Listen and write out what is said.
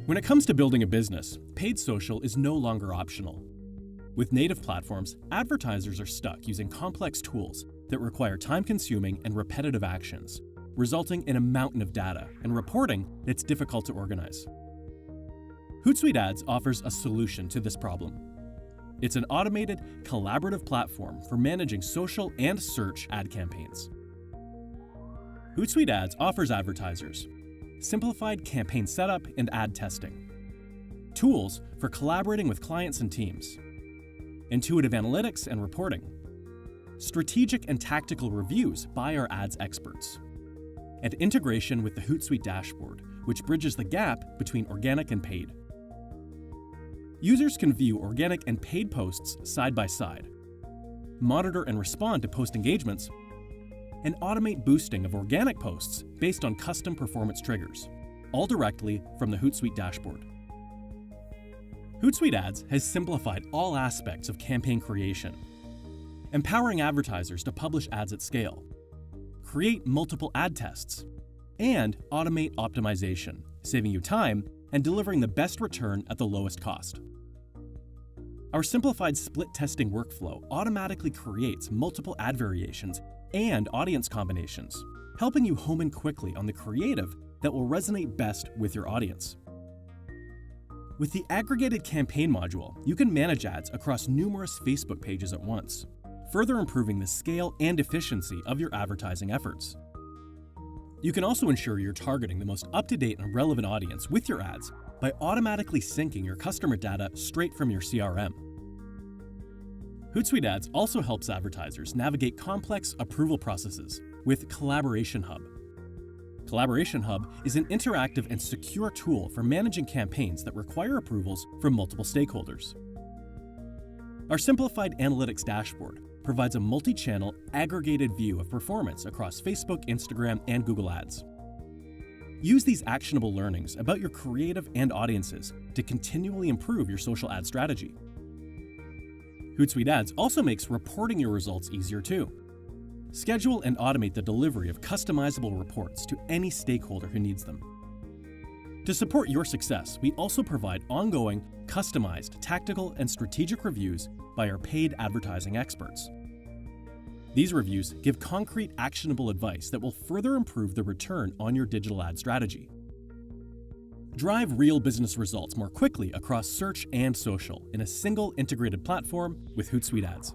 When it comes to building a business, paid social is no longer optional. With native platforms, advertisers are stuck using complex tools that require time-consuming and repetitive actions, resulting in a mountain of data and reporting that's difficult to organize. Hootsuite Ads offers a solution to this problem. It's an automated, collaborative platform for managing social and search ad campaigns. Hootsuite Ads offers advertisers simplified campaign setup and ad testing, tools for collaborating with clients and teams, intuitive analytics and reporting, strategic and tactical reviews by our ads experts, and integration with the Hootsuite dashboard, which bridges the gap between organic and paid. Users can view organic and paid posts side by side, monitor and respond to post engagements, and automate boosting of organic posts based on custom performance triggers, all directly from the Hootsuite dashboard. Hootsuite Ads has simplified all aspects of campaign creation, empowering advertisers to publish ads at scale, create multiple ad tests, and automate optimization, saving you time and delivering the best return at the lowest cost. Our simplified split testing workflow automatically creates multiple ad variations and audience combinations, helping you home in quickly on the creative that will resonate best with your audience. With the Aggregated Campaign module, you can manage ads across numerous Facebook pages at once, further improving the scale and efficiency of your advertising efforts. You can also ensure you're targeting the most up-to-date and relevant audience with your ads by automatically syncing your customer data straight from your CRM. Hootsuite Ads also helps advertisers navigate complex approval processes with Collaboration Hub. Collaboration Hub is an interactive and secure tool for managing campaigns that require approvals from multiple stakeholders. Our simplified analytics dashboard provides a multi-channel, aggregated view of performance across Facebook, Instagram, and Google Ads. Use these actionable learnings about your creative and audiences to continually improve your social ad strategy. Hootsuite Ads also makes reporting your results easier too. Schedule and automate the delivery of customizable reports to any stakeholder who needs them. To support your success, we also provide ongoing, customized, tactical, and strategic reviews by our paid advertising experts. These reviews give concrete, actionable advice that will further improve the return on your digital ad strategy. Drive real business results more quickly across search and social in a single integrated platform with Hootsuite Ads.